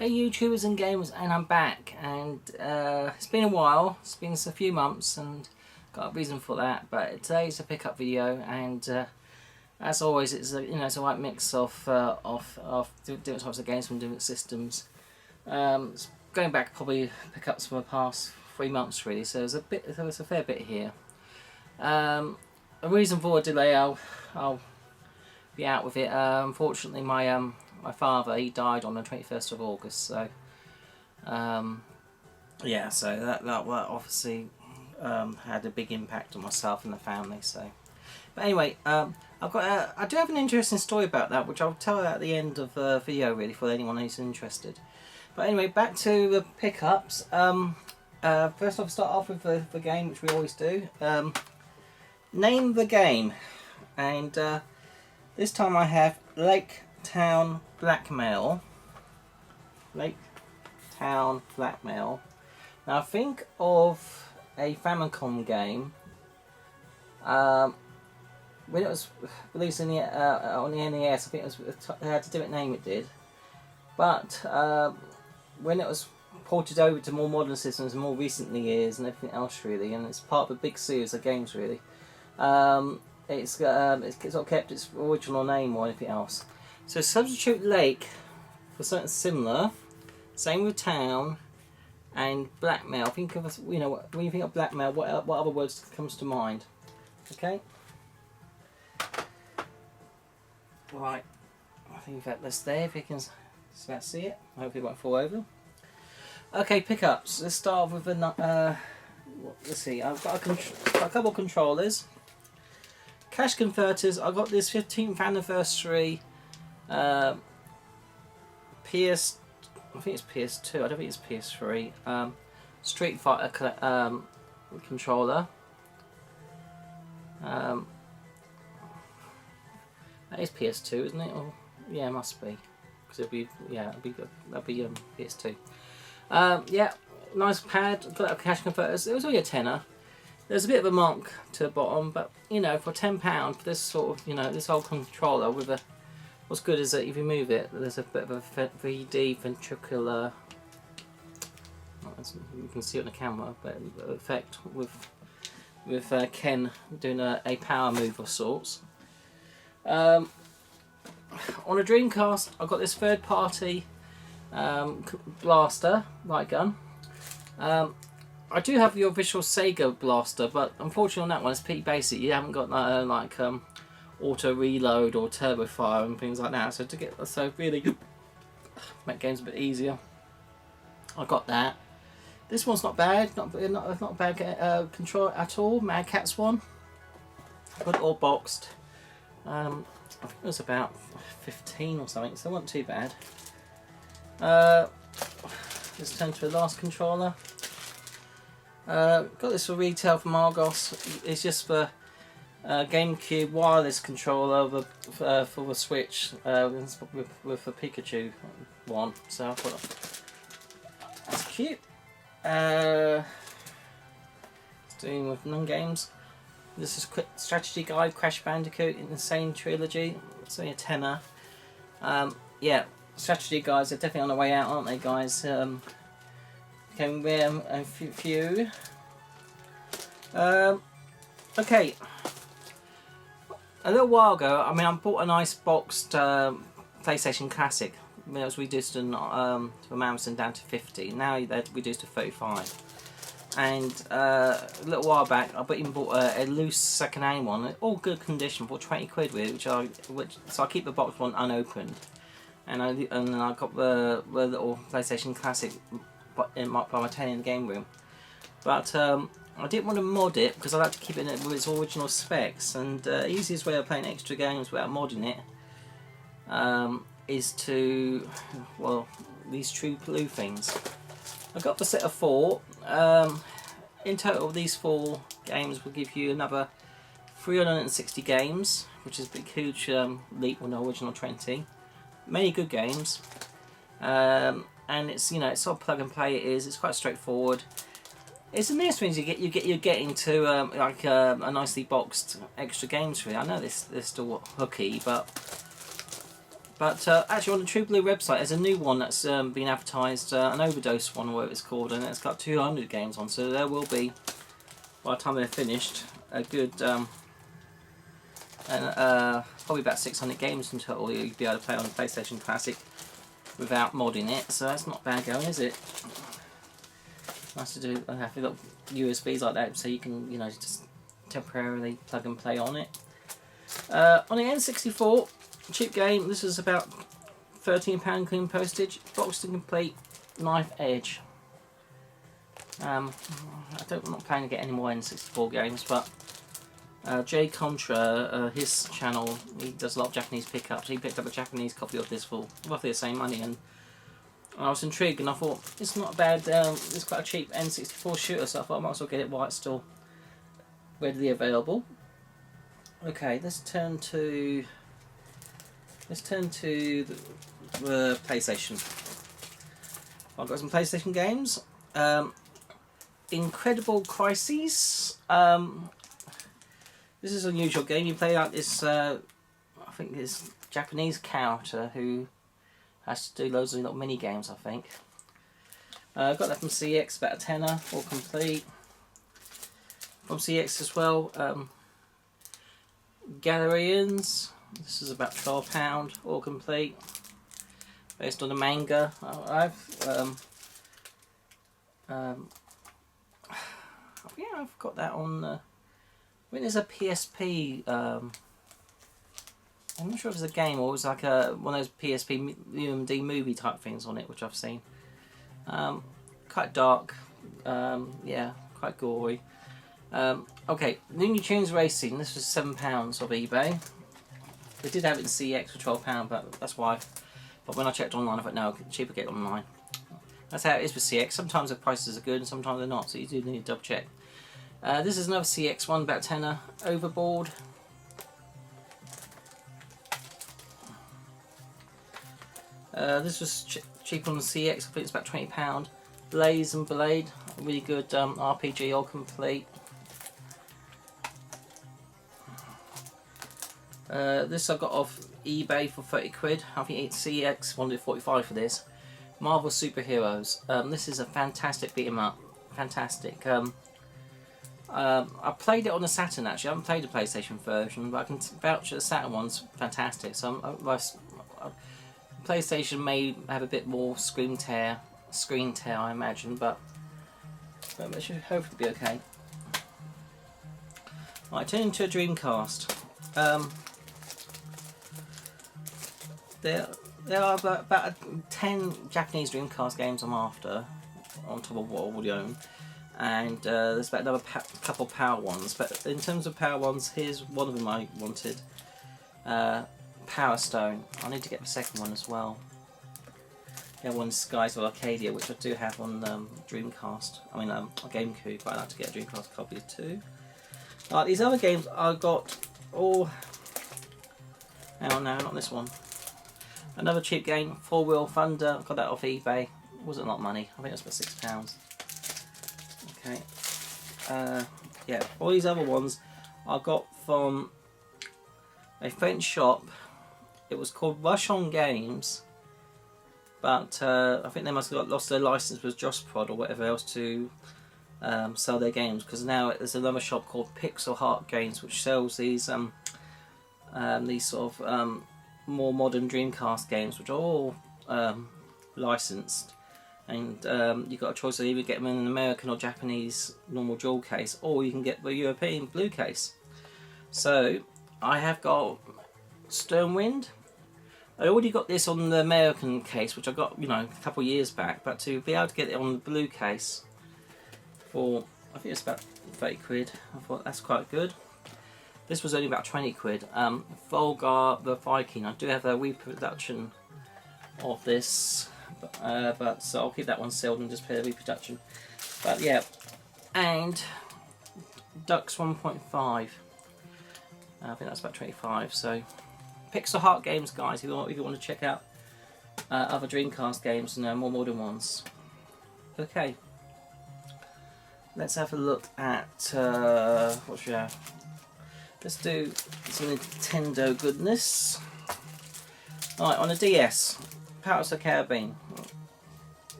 Hey YouTubers and gamers, and I'm back, and it's been a while, it's been a few months, and got a reason for that, but today's a pickup video, and as always it's a, it's a right mix of different types of games from different systems. It's going back probably pickups from the past 3 months really, so there was a fair bit here. A reason for a delay, I'll be out with it. Unfortunately my father, he died on the 21st of August, so yeah, so that obviously had a big impact on myself and the family. So, but anyway, I do have an interesting story about that, which I'll tell at the end of the video, really, for anyone who's interested. But anyway, back to the pickups. First off, start off with the game, which we always do. Name the game, and this time I have Lake Town Blackmail. Lake Town Blackmail. Now think of a Famicom game. When it was released in the, on the NES, I think it had a different name, it did. But when it was ported over to more modern systems in more recent years and everything else really, and it's part of a big series of games really, it's not kept its original name or anything else. So substitute Lake for something similar. Same with Town and Blackmail. Think of, when you think of Blackmail, what other words comes to mind? Okay. Right. I think that's there. If you can see it, hopefully it won't fall over. Okay, pickups. Let's start with the. Let's see. I've got a couple of controllers. Cash converters. I got this 15th anniversary. I think it's PS2, I don't think it's PS3, Street Fighter controller. That is PS2, isn't it? Or, yeah, it must be, because it'll be that'll be PS2. Yeah, nice pad. Got that cash converters. It was only a tenner. There's a bit of a mark to the bottom, but for £10 for this sort of this old controller with a. What's good is that if you move it, there's a bit of a 3D ventricular, you can see it on the camera, but effect with Ken doing a power move of sorts. On a Dreamcast, I've got this third-party blaster light gun. I do have the official Sega blaster, but unfortunately on that one it's pretty basic. You haven't got auto reload or turbo fire and things like that, so really make games a bit easier. I got that. This one's not bad, not a bad control at all. Mad Catz one. Got it all boxed. I think it was about 15 or something, so it wasn't too bad. Let's turn to the last controller. Got this for retail from Argos. It's just for GameCube wireless controller for the Switch with the Pikachu one. So I thought that's cute. It's doing with non-games. This is Quick Strategy Guide, Crash Bandicoot Insane Trilogy. It's only a tenner. Yeah, strategy guides are definitely on the way out, aren't they, guys? Can we a few? Okay. A little while ago, I bought a nice boxed PlayStation Classic. It was reduced from Amazon down to 50. Now they're reduced to 35. And a little while back, I even bought a loose second-hand one, all good condition, for 20 quid with it, so I keep the box one unopened. And then I got the little PlayStation Classic by my telly in the game room. But I didn't want to mod it because I like to keep it with its original specs, and the easiest way of playing extra games without modding it is to, well, these true blue things. I got the set of 4. In total, these 4 games will give you another 360 games, which is a big huge leap from the original 20. Many good games, and it's it's sort of plug and play. It's quite straightforward. It's the nearest things you're getting to a nicely boxed extra games for you. I know they're still hooky, but But actually, on the True Blue website, there's a new one that's been advertised, an Overdose one, or whatever it's called, and it's got 200 games on. So there will be, by the time they're finished, a good, probably about 600 games in total you'll be able to play on the PlayStation Classic without modding it. So that's not bad going, is it? Nice to do. I have little USBs like that, so you can, you know, just temporarily plug and play on it. On the N64. Cheap game. This is about £13 clean postage. Boxed and complete. Knife Edge. I'm not planning to get any more N64 games, but Jay Contra, his channel, he does a lot of Japanese pickups. He picked up a Japanese copy of this for roughly the same money, and I was intrigued, and I thought it's not bad. It's quite a cheap N64 shooter, so I thought I might as well get it while it's still readily available. Okay, let's turn to the PlayStation. I've got some PlayStation games. Incredible Crises. This is an unusual game. You play out this, I think this Japanese character who has to do loads of little mini games, I think. Got that from CX, about a tenner, all complete. From CX as well. Galerians. This is about £12, all complete. Based on the manga. Yeah, I've got that on. I think there's a PSP. I'm not sure if it's a game or it was like one of those PSP UMD movie type things on it, which I've seen. Quite dark. Yeah, quite gory. Okay, Looney Tunes Racing. This was £7 off eBay. They did have it in CX for £12, but that's why. But when I checked online, I thought no, cheaper get it online. That's how it is with CX. Sometimes the prices are good and sometimes they're not, so you do need to double check. This is another CX one, about tenner. Overboard. This was cheap on the CX. I think it's about £20. Blaze and Blade, a really good RPG, all complete. This I got off eBay for 30 quid. I think it's CX, wanted 45 for this. Marvel Superheroes. This is a fantastic beat 'em up. Fantastic. I played it on the Saturn actually. I haven't played the PlayStation version, but I can vouch that the Saturn one's fantastic. So PlayStation may have a bit more screen tear, I imagine, but it should hopefully be okay. Right, turning to a Dreamcast. There are about 10 Japanese Dreamcast games I'm after, on top of what I already own, and there's about another couple of Power ones. But in terms of Power ones, here's one of them I wanted. Power Stone. I need to get the second one as well. The other one's Skies of Arcadia, which I do have on Dreamcast. I mean, GameCube, but I'd like to get a Dreamcast copy too. These other games I got all. Hang on, no, not this one. Another cheap game, Four Wheel Thunder. I got that off eBay. Wasn't a lot of money. I think it was about £6. Okay. Yeah, all these other ones I got from a French shop. It was called Rush On Games, but I think they must have lost their license with Josprod or whatever else to sell their games, because now there's another shop called Pixel Heart Games which sells these sort of more modern Dreamcast games, which are all licensed, and you've got a choice of either get them in an American or Japanese normal jewel case, or you can get the European blue case. So I have got Sternwind. I already got this on the American case, which I got, you know, a couple of years back, but to be able to get it on the blue case for, I think it's about 30 quid, I thought that's quite good. This was only about 20 quid. Volgar the Viking. I do have a reproduction of this, but so I'll keep that one sealed and just play the reproduction. But yeah, and Dux 1.5. I think that's about 25. So Pixel Heart Games, guys. If you want to check out other Dreamcast games and more modern ones. Okay, let's have a look at what should we have? Let's do some Nintendo goodness. Right, on the DS, Pirates of the Caribbean.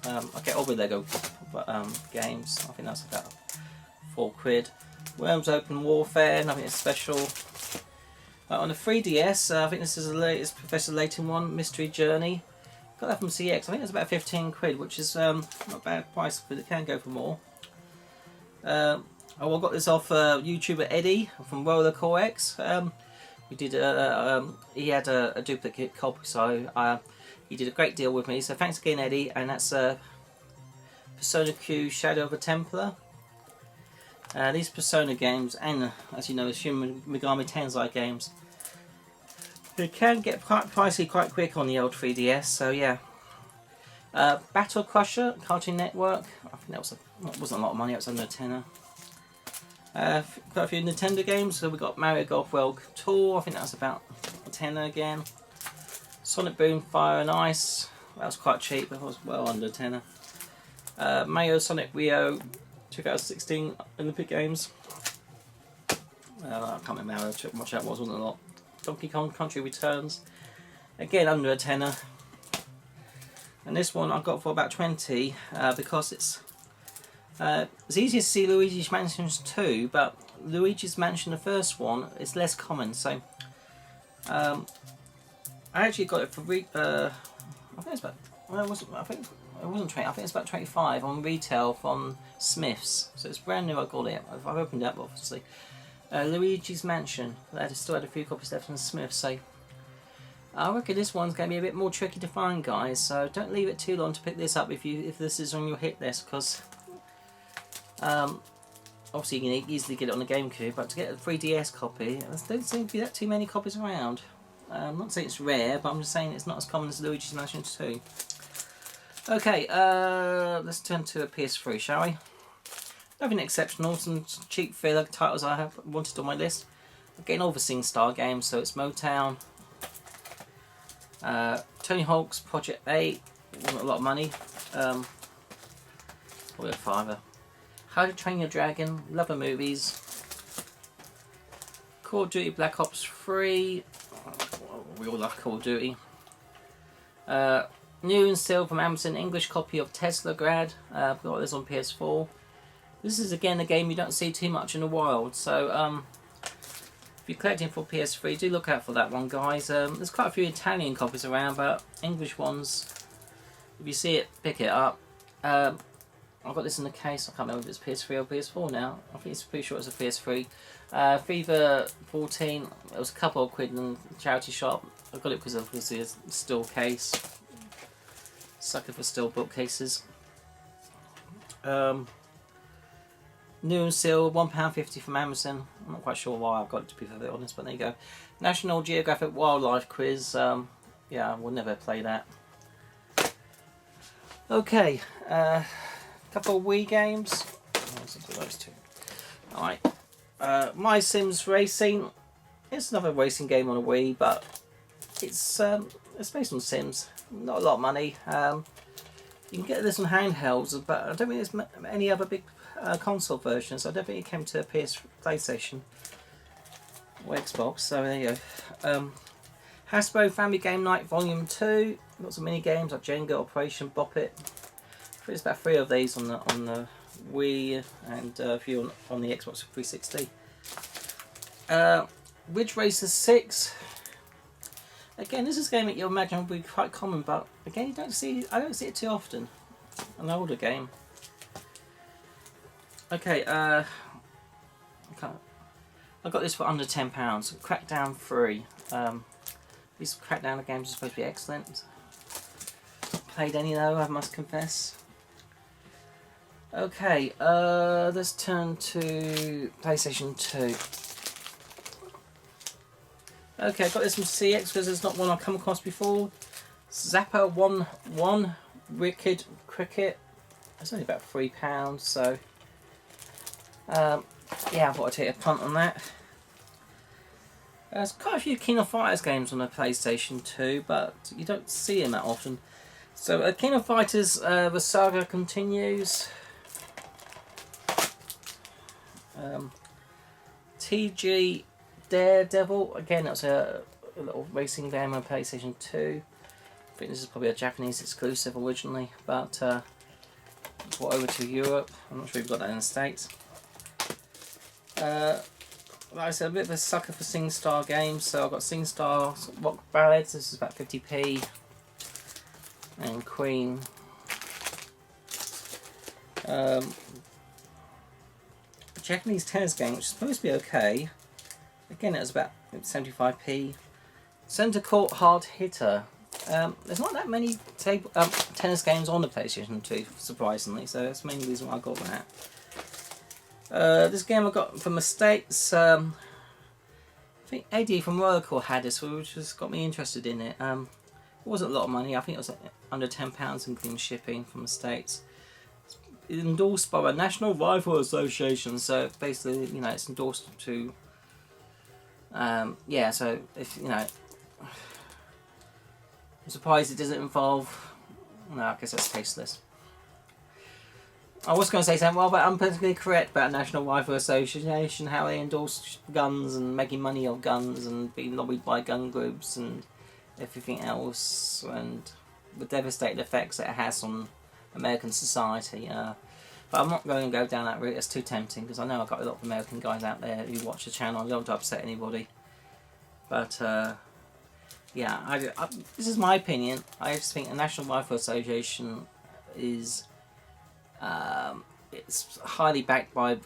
I get all the Lego games. I think that's about £4. Worms Open Warfare, nothing special. On the 3DS, I think this is the latest Professor Layton one, Mystery Journey. Got that from CX. I think it's about £15, which is not a bad price, but it can go for more. I got this off YouTuber Eddie from Roller Core X. We did. He had a duplicate copy, so he did a great deal with me. So thanks again, Eddie. And that's Persona Q Shadow of a Templar. These Persona games, and as you know, the Shin Megami Tensei games, they can get quite pricey quite quick on the old 3DS. So yeah. Battle Crusher, Cartoon Network. I think that wasn't a lot of money. It was under a tenner. Quite a few Nintendo games. So we got Mario Golf World Tour. I think that was about a tenner again. Sonic Boom Fire and Ice. That was quite cheap. It was well under a tenner. Mario Sonic Rio 2016 Olympic Games. I can't remember how much that was. Wasn't a lot. Donkey Kong Country Returns. Again under a tenner. And this one I got for about 20 because it's easy to see Luigi's Mansion 2, but Luigi's Mansion, the first one, is less common. So I actually got it for I think it's about. Well, I think it wasn't 20. I think it's about 25 on retail from Smiths. So it's brand new. I got it. I've opened it up obviously. Luigi's Mansion. I still had a few copies left from Smiths. So I reckon this one's going to be a bit more tricky to find, guys. So don't leave it too long to pick this up if this is on your hit list, because obviously you can easily get it on the GameCube, but to get a 3DS copy, there don't seem to be that too many copies around. I'm not saying it's rare, but I'm just saying it's not as common as Luigi's Mansion 2. Okay, let's turn to a PS3, shall we? Nothing exceptional, some cheap filler titles I have wanted on my list. Again, all the SingStar games, so it's Motown, Tony Hawk's Project 8, wasn't a lot of money, probably a fiver. How to Train Your Dragon, love the movies. Call of Duty Black Ops 3, we all love Call of Duty. New and still from Amazon, English copy of Tesla Grad, got this on PS4. This is again a game you don't see too much in the wild, so if you're collecting for PS3, do look out for that one, guys. There's quite a few Italian copies around, but English ones, if you see it, pick it up. I've got this in the case. I can't remember if it's PS3 or PS4 now. I think it's pretty sure it's a PS3. FIFA 14, it was a couple of quid in the charity shop. I got it because of the still case. Sucker for still bookcases. New and sealed, £1.50 from Amazon. I'm not quite sure why I've got it, to be perfectly honest, but there you go. National Geographic Wildlife Quiz. Yeah, we'll never play that. Okay, couple of Wii games. Those two. Alright. My Sims Racing. It's another racing game on a Wii, but it's based on Sims. Not a lot of money. You can get this on handhelds, but I don't think there's any other big console versions. I don't think it came to PlayStation or Xbox, so there you go. Hasbro Family Game Night Volume 2. Lots of mini games like Jenga, Operation Bop It. There's about 3 of these on the Wii and a few on the Xbox 360. Ridge Racer 6. Again, this is a game that you imagine would be quite common, but again, I don't see it too often. An older game. Okay, I got this for under £10. Crackdown 3. These Crackdown games are supposed to be excellent. Played any though, I must confess. Okay, let's turn to PlayStation 2. Okay, I got this from CX because it's not one I've come across before. Zapper 1-1 Wicked Cricket. It's only about £3, so yeah, I thought I'd take a punt on that. There's quite a few King of Fighters games on the PlayStation 2, but you don't see them that often. So King of Fighters, the saga continues. TG Daredevil, again that's a a little racing game on PlayStation 2. I think this is probably a Japanese exclusive originally, but brought over to Europe. I'm not sure if you've got that in the States. Like I said, a bit of a sucker for SingStar games, so I've got SingStar Rock Ballads, this is about 50p, and Queen. Japanese tennis game, which is supposed to be okay. Again, it was about 75p. Centre Court Hard Hitter. There's not that many tennis games on the PlayStation 2, surprisingly, so that's the main reason why I got that. This game I got from the States. I think AD from Rollercore had this, which has got me interested in it. It wasn't a lot of money. I think it was under £10 including shipping from the States. It's endorsed by the National Rifle Association, so basically, you know, it's endorsed to. Yeah, so if you know, I'm surprised it doesn't involve. No, I guess that's tasteless. I was going to say something, well, but I'm perfectly correct about National Rifle Association, how they endorse guns and making money off guns and being lobbied by gun groups and everything else, and the devastating effects that it has on American society. But I'm not going to go down that route, it's too tempting, because I know I've got a lot of American guys out there who watch the channel. I don't want to upset anybody. But, yeah, this is my opinion. I just think the National Rifle Association is it's highly backed by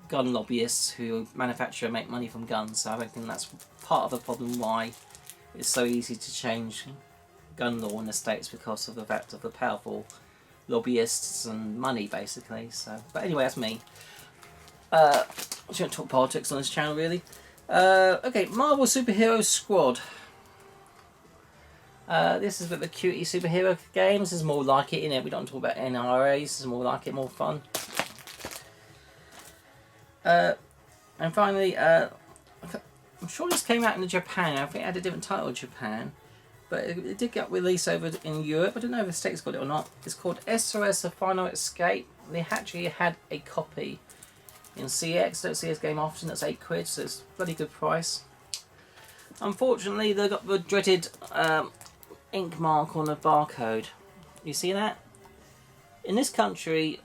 gun lobbyists who manufacture and make money from guns, so I reckon that's part of the problem why it's so easy to change gun law in the States, because of the fact of the powerful lobbyists and money, basically. So, but anyway, that's me. I shouldn't talk politics on this channel, really. Okay, Marvel Superhero Squad. This is a bit of a cutie superhero game. This is more like it, innit? We don't talk about NRAs. This is more like it, more fun. And finally, I'm sure this came out in Japan. I think it had a different title in Japan. But it did get released over in Europe. I don't know if the States got it or not. It's called SOS The Final Escape. They actually had a copy in CX. Don't see this game often. That's £8, so it's a bloody good price. Unfortunately, they got the dreaded ink mark on the barcode. You see that? In this country,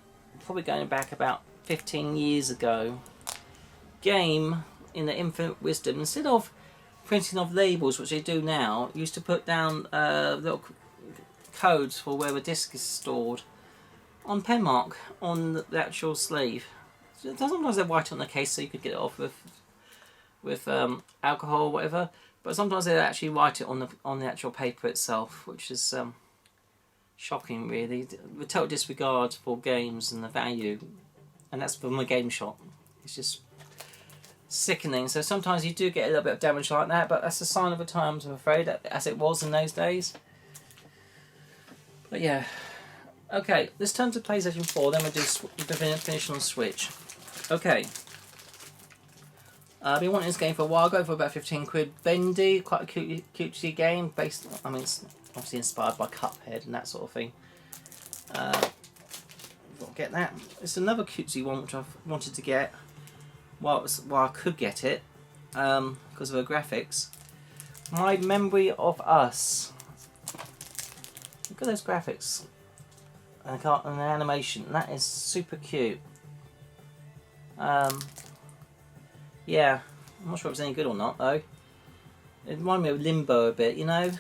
probably going back about 15 years ago, Game, in their infinite wisdom, instead of printing off labels, which they do now, used to put down little codes for where the disc is stored on pen mark on the actual sleeve. So sometimes they write it on the case so you could get it off with alcohol or whatever, but sometimes they actually write it on the actual paper itself, which is shocking, really. The total disregard for games and the value, and that's from a game shop. It's just sickening. So sometimes you do get a little bit of damage like that, but that's a sign of the times, I'm afraid, as it was in those days. But yeah. Okay, let's turn to PlayStation 4, then we'll do finish on Switch. Okay. I've been wanting this game for a while ago, for about £15. Bendy, quite a cutesy game, based, I mean, it's obviously inspired by Cuphead and that sort of thing. Got to get that. It's another cutesy one which I've wanted to get while I could get it, because of the graphics. My Memory of Us. Look at those graphics and the animation. That is super cute. Yeah, I'm not sure if it's any good or not though. It reminded me of Limbo a bit, you know.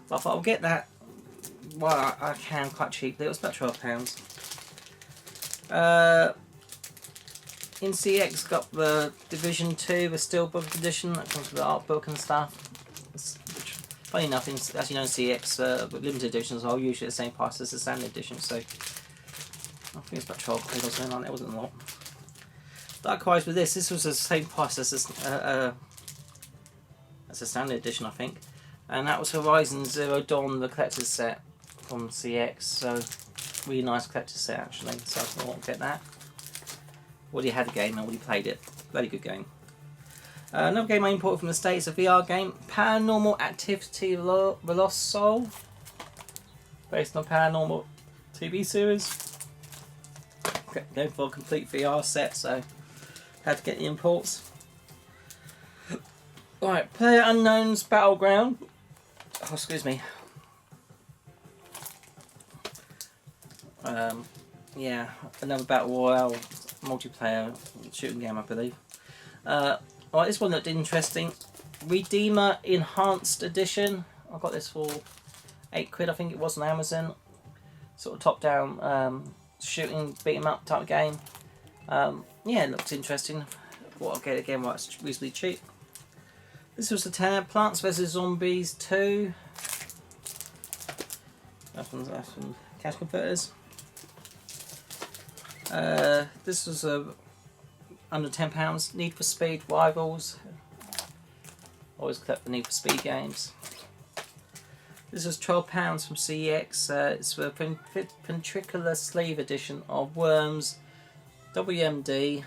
But I thought I'll get that. Well, I can quite cheaply. It was about £12. In CX got the Division 2, the Steelbook edition that comes with the art book and stuff. Which, funny enough, as you know, in CX with limited editions are usually the same price as the standard edition. So I think it's about £12 or something like that. It wasn't a lot. Likewise with this was the same price as the standard edition, I think, and that was Horizon Zero Dawn, the collector's set from CX. So really nice collector's set actually. So I thought I'll get that. Already had the game, I already played it. Very good game. Another game I imported from the States, a VR game, Paranormal Activity: The Lost Soul, based on Paranormal TV series. Going for a complete VR set, so had to get the imports. Right, PlayerUnknown's Battleground. Oh, excuse me. Yeah, another Battle Royale multiplayer shooting game, I believe. Right, this one looked interesting. Redeemer Enhanced Edition. I got this for £8, I think it was, on Amazon. Sort of top-down shooting, beat 'em up type of game. Yeah, it looked interesting. What I'll get again, while it's reasonably cheap. This was the tab, Plants vs Zombies 2. That's from Cash Converters. This was under £10. Need for Speed Rivals. Always collect the Need for Speed games. This was £12 from CEX. It's for Ventricular Sleeve Edition of Worms, WMD. I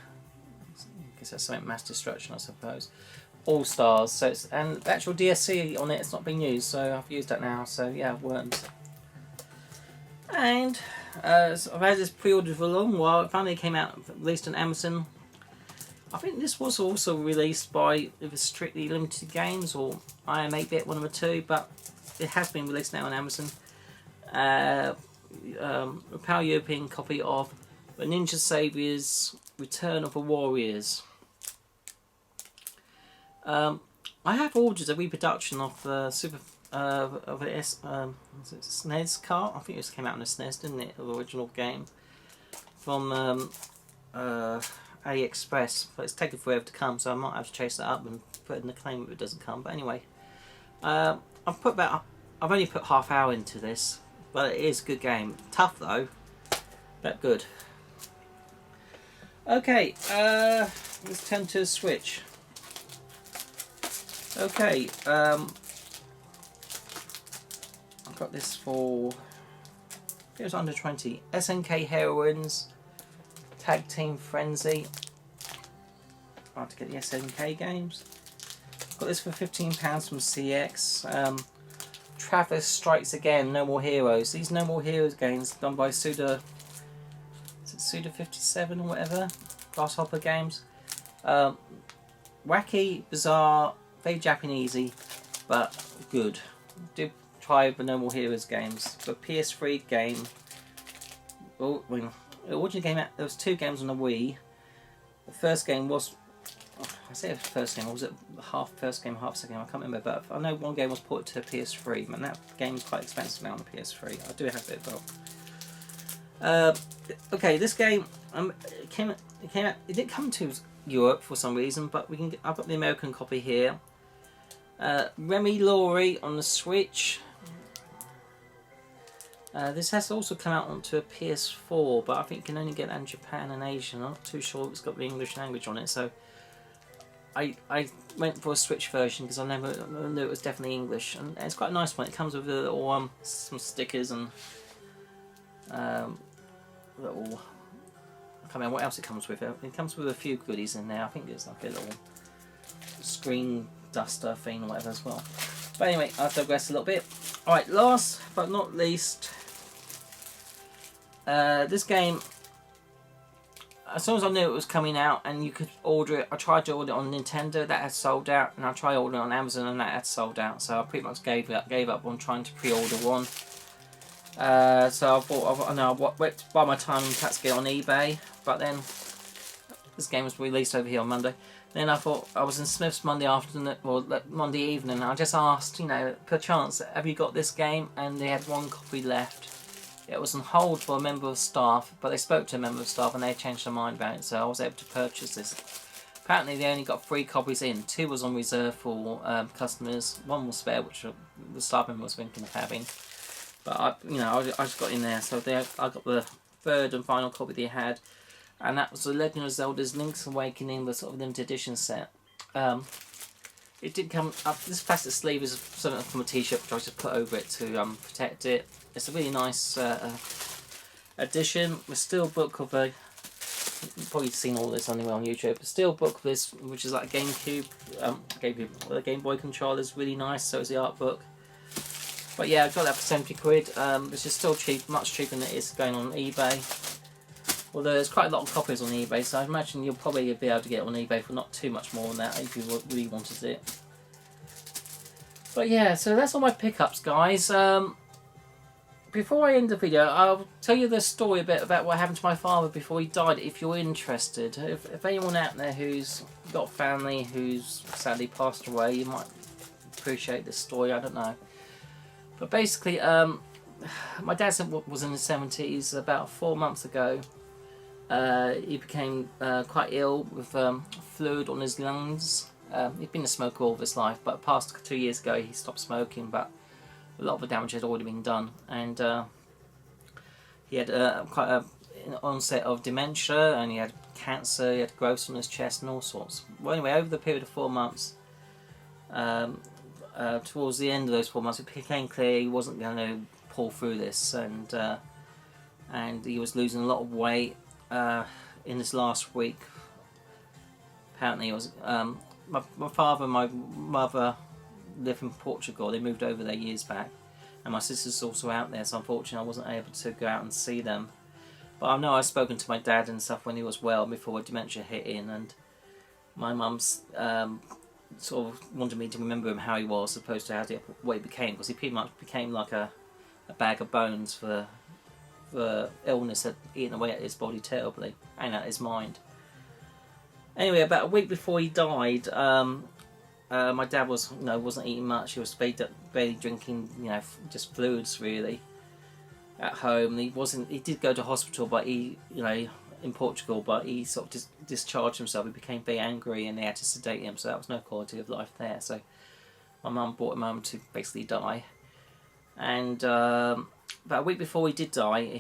guess that's something Mass Destruction, I suppose. All Stars. So it's, and the actual DSC on it, it's not been used, so I've used that now. So yeah, Worms. And so I've had this pre-ordered for a long while. It finally came out, released on Amazon. I think this was also released by either Strictly Limited Games or IM 8-Bit, one of the two, but it has been released now on Amazon. A PAL European copy of The Ninja Saviors Return of the Warriors. I have ordered a reproduction of the of the SNES cart. I think it came out on the SNES, didn't it? The original game from AliExpress, but it's taken forever to come, so I might have to chase that up and put in the claim if it doesn't come. But anyway, I've only put half hour into this, but it is a good game. Tough though, but good. Okay, let's turn to the Switch. Okay, I've got this for, it was under 20. SNK Heroines Tag Team Frenzy. I have to get the SNK games. Got this for £15 from CX. Travis Strikes Again, No More Heroes. These No More Heroes games done by Suda. Is it Suda 57 or whatever? Grasshopper Games. Wacky, bizarre, very Japanesey, but good. Do try the No More Heroes games. The PS3 game. Oh, well, the original game. There was two games on the Wii. The first game was. I say the first game, or was it half first game, half second game? I can't remember, but I know one game was ported to PS3, and that game is quite expensive now on the PS3. I do have it though. Okay, this game it came out. It didn't come to Europe for some reason, but I've got the American copy here. Remy Laurie on the Switch. This has also come out onto a PS4, but I think you can only get that in Japan and Asia. I'm not too sure it's got the English language on it, so I went for a Switch version because I knew it was definitely English, and it's quite a nice one. It comes with a little some stickers and little. I can't remember what else it comes with. It comes with a few goodies in there. I think there's like a little screen duster thing or whatever as well. But anyway, I'll digress a little bit. Alright, last but not least, this game, as soon as I knew it was coming out and you could order it, I tried to order it on Nintendo, that had sold out, and I tried to order it on Amazon and that had sold out, so I pretty much gave up on trying to pre-order one. So I thought, I wait to buy my time and perhaps get it on eBay, but then this game was released over here on Monday. Then I thought, I was in Smith's Monday afternoon, or Monday evening, and I just asked, per chance, have you got this game? And they had one copy left. It was on hold for a member of staff, but they spoke to a member of staff and they changed their mind about it, so I was able to purchase this. Apparently they only got 3 copies in. 2 was on reserve for customers, 1 was spare, which the staff member was thinking of having. But I just got in there, so I got the 3rd and final copy they had. And that was The Legend of Zelda's Link's Awakening, the sort of limited edition set. It did come up. This plastic sleeve is something from a t-shirt which I just put over it to protect it. It's a really nice edition. The steelbook of a. You've probably seen all this anyway on YouTube. The steelbook of this, which is like a GameCube, the Game Boy controller, is really nice. So is the art book. But yeah, I got that for £70, which is still cheap, much cheaper than it is going on eBay. Although there's quite a lot of copies on eBay, so I imagine you'll probably be able to get it on eBay for not too much more than that if you really wanted it. But yeah, so that's all my pickups, guys. Before I end the video, I'll tell you the story a bit about what happened to my father before he died, if you're interested. If anyone out there who's got family who's sadly passed away, you might appreciate this story, I don't know. But basically, my dad was in his 70s. About 4 months ago, he became quite ill with fluid on his lungs. He'd been a smoker all of his life, but past 2 years ago he stopped smoking, but a lot of the damage had already been done, and he had quite an onset of dementia, and he had cancer, he had growths on his chest and all sorts. Well, anyway, over the period of 4 months, towards the end of those 4 months, it became clear he wasn't going to pull through this, and he was losing a lot of weight in this last week. Apparently, it was my father and my mother live in Portugal. They moved over there years back, and my sister's also out there, so unfortunately I wasn't able to go out and see them. But I know I've spoken to my dad and stuff when he was well, before dementia hit in, and my mum's sort of wanted me to remember him how he was, as opposed to what he became, because he pretty much became like a bag of bones for the illness had eaten away at his body terribly, and at his mind. Anyway, about a week before he died, my dad wasn't eating much. He was barely drinking, just fluids really at home. He did go to hospital, but in Portugal, but he sort of discharged himself. He became very angry, and they had to sedate him, so that was no quality of life there. So my mum brought him home to basically die. And about a week before he did die,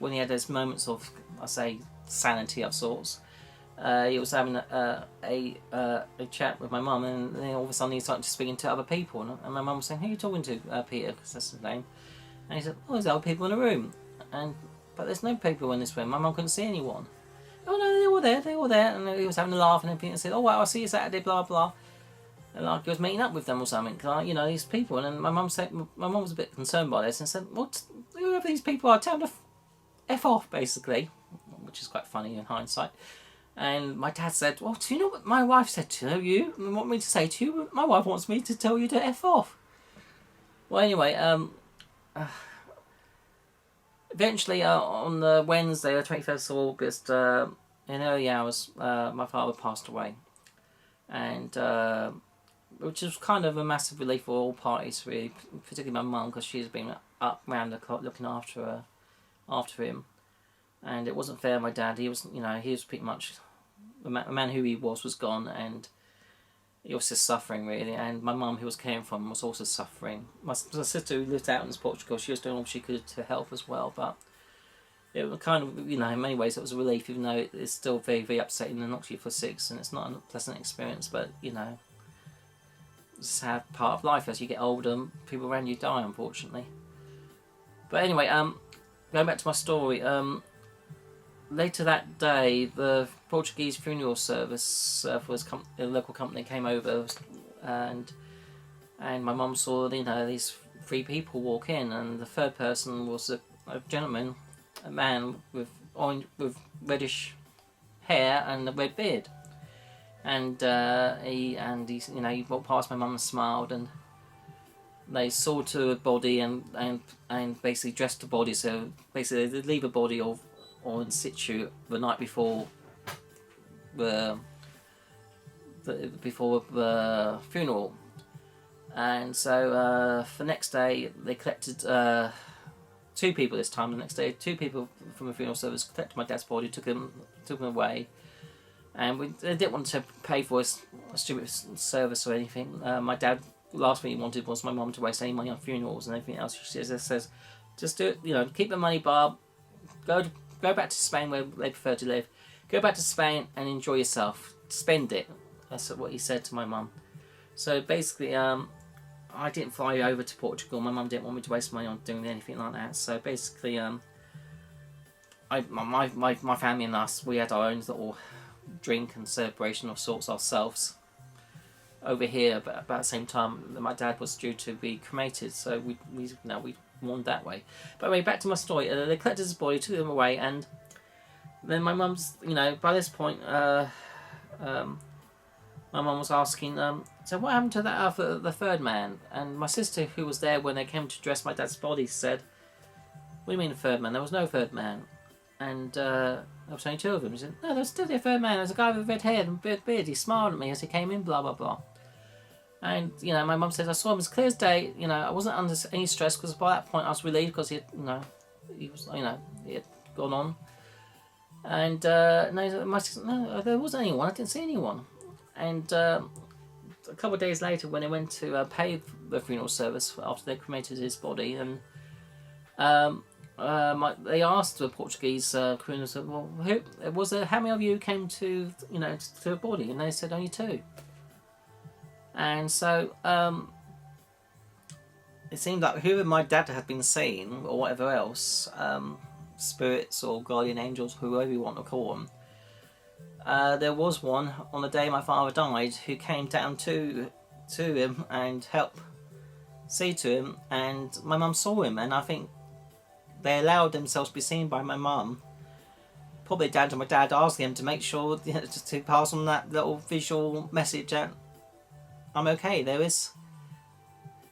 when he had those moments of, I say, sanity of sorts, he was having a chat with my mum, and then all of a sudden he started speaking to other people, and my mum was saying, "Who are you talking to, Peter?" Because that's his name. And he said, "Oh, there's other people in the room," but there's no people in this room. My mum couldn't see anyone. "Oh no, they're all there," and he was having a laugh and everything, and said, "Oh well, I'll see you Saturday, blah blah." And like he was meeting up with them or something, these people. And then my mum was a bit concerned by this and said, "Whoever these people are, tell them to f off," basically, which is quite funny in hindsight. And my dad said, "Well, do you know what my wife said to you? And want me to say to you? My wife wants me to tell you to f off." Well, anyway, eventually on the Wednesday, the 21st of August, in early hours, my father passed away, and which was kind of a massive relief for all parties, really, particularly my mum, because she's been up round the clock looking after him. And it wasn't fair. My dad, he was pretty much the man who he was gone, and he was just suffering really. And my mum, who was caring for him, was also suffering. My sister, who lived out in Portugal, she was doing all she could to help as well. But it was kind of, in many ways, it was a relief, even though it's still very, very upsetting and knocks you for six, and it's not a pleasant experience. But it's a sad part of life as you get older. People around you die, unfortunately. But anyway, going back to my story. Later that day, the Portuguese funeral service for a local company came over, and my mum saw these 3 people walk in, and the third person was a gentleman, a man with reddish hair and a red beard, and he walked past my mum and smiled, and they saw to a body and basically dressed the body, so basically they'd leave a body or in situ the night before the funeral. And so the next day they collected 2 people this time. The next day 2 people from the funeral service collected my dad's body, took him away, and they didn't want to pay for a stupid service or anything. My dad, last thing he wanted was my mum to waste any money on funerals and everything else. She says, "Just do it, keep the money, Bob, Go back to Spain where they prefer to live. Go back to Spain and enjoy yourself. Spend it." That's what he said to my mum. So basically, I didn't fly over to Portugal. My mum didn't want me to waste money on doing anything like that. So basically, my family and us, we had our own little drink and celebration of sorts ourselves over here. But about the same time, my dad was due to be cremated, so we mourned that way. But anyway, back to my story. They collected his body, took him away, and then my mum's, by this point, my mum was asking, so what happened to that the third man? And my sister, who was there when they came to dress my dad's body, said, what do you mean the third man? There was no third man. And there was only two of them. He said, no, there was still the third man. There was a guy with red hair and beard. He smiled at me as he came in, blah, blah, blah. And, you know, my mum said, I saw him as clear as day. You know, I wasn't under any stress because by that point I was relieved because he had, he had gone on. And, no, there wasn't anyone. I didn't see anyone. And a couple of days later when they went to pay the funeral service after they cremated his body, and they asked the Portuguese crooner, well, how many of you came to the body? And they said only two. And so it seemed like whoever my dad had been seeing, or whatever else, spirits or guardian angels, whoever you want to call them, there was one on the day my father died who came down to him and helped see to him, and my mum saw him, and I think they allowed themselves to be seen by my mum, probably down to my dad asking him to make sure to pass on that little visual message that I'm okay, there is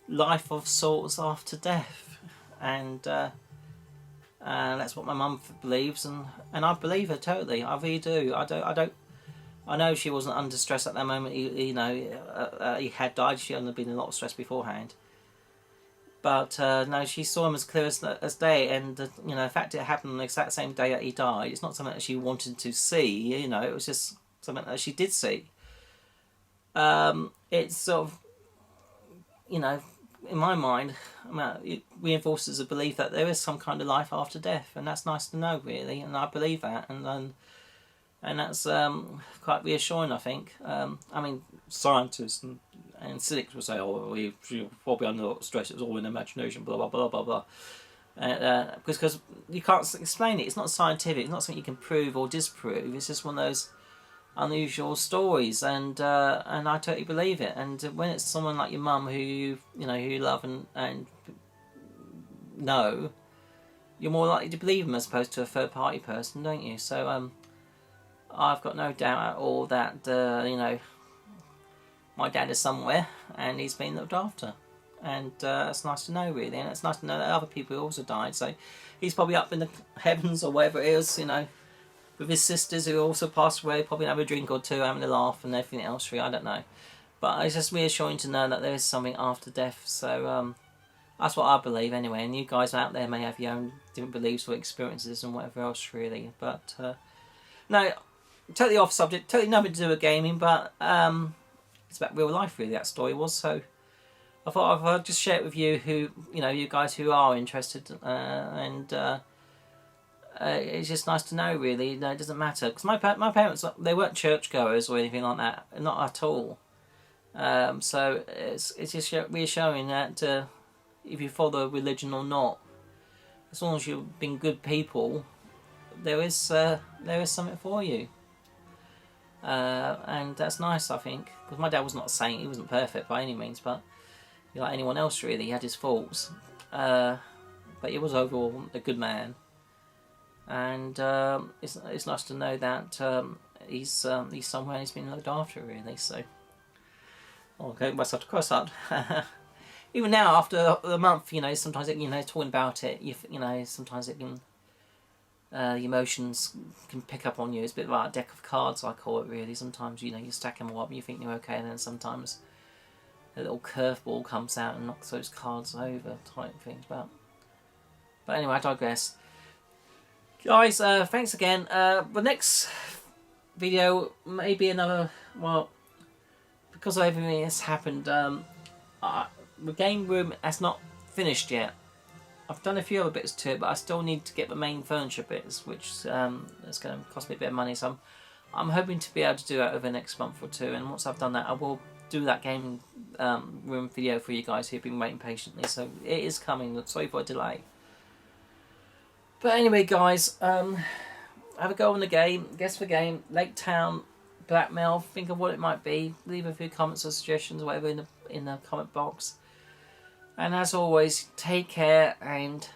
life of sorts after death, and that's what my mum believes, and I believe her totally. I really do. I know she wasn't under stress at that moment. He had died. She had been in a lot of stress beforehand. But no, she saw him as clear as day, and the fact it happened on the exact same day that he died. It's not something that she wanted to see. It was just something that she did see. It's sort of, in my mind, it reinforces a belief that there is some kind of life after death, and that's nice to know, really, and I believe that, and that's quite reassuring, I think. Scientists and cynics will say, oh, we probably under a lot of stress, it was all in imagination, blah, blah, blah, blah, blah. Because you can't explain it, it's not scientific, it's not something you can prove or disprove, it's just one of those unusual stories, and I totally believe it. And when it's someone like your mum who you love and know, you're more likely to believe them as opposed to a third party person, don't you? So I've got no doubt at all that my dad is somewhere and he's been looked after, and it's nice to know, really, and it's nice to know that other people also died, so he's probably up in the heavens or wherever it is, with his sisters who also passed away, probably have a drink or two, having a laugh and everything else, really, I don't know. But it's just reassuring to know that there is something after death, so that's what I believe anyway, and you guys out there may have your own different beliefs or experiences and whatever else, really. But no, totally off subject, totally nothing to do with gaming, but it's about real life, really, that story was, so I thought I'd just share it with you, you guys who are interested, and it's just nice to know, really. It doesn't matter, because my parents, they weren't churchgoers or anything like that, not at all. So it's just reassuring that if you follow religion or not, as long as you've been good people, there is something for you. And that's nice, I think, because my dad was not a saint, he wasn't perfect by any means, but like anyone else, really, he had his faults, but he was overall a good man. And it's nice to know that he's somewhere and he's been looked after, really. So I'll go myself to cross up. Even now, after a month, sometimes talking about it, sometimes it can the emotions can pick up on you. It's a bit like a deck of cards, I call it, really. Sometimes you stack them all up and you think you're okay, and then sometimes a little curveball comes out and knocks those cards over, type thing. But anyway, I digress. Guys, thanks again. The next video may be another, because of everything that's happened, the game room has not finished yet. I've done a few other bits to it, but I still need to get the main furniture bits, which is going to cost me a bit of money, so I'm hoping to be able to do that over the next month or two, and once I've done that, I will do that gaming room video for you guys who've been waiting patiently, so it is coming. Sorry for a delay. But anyway, guys, have a go on the game. Guess the game. Lake Town Blackmail. Think of what it might be. Leave a few comments or suggestions or whatever in the comment box. And as always, take care and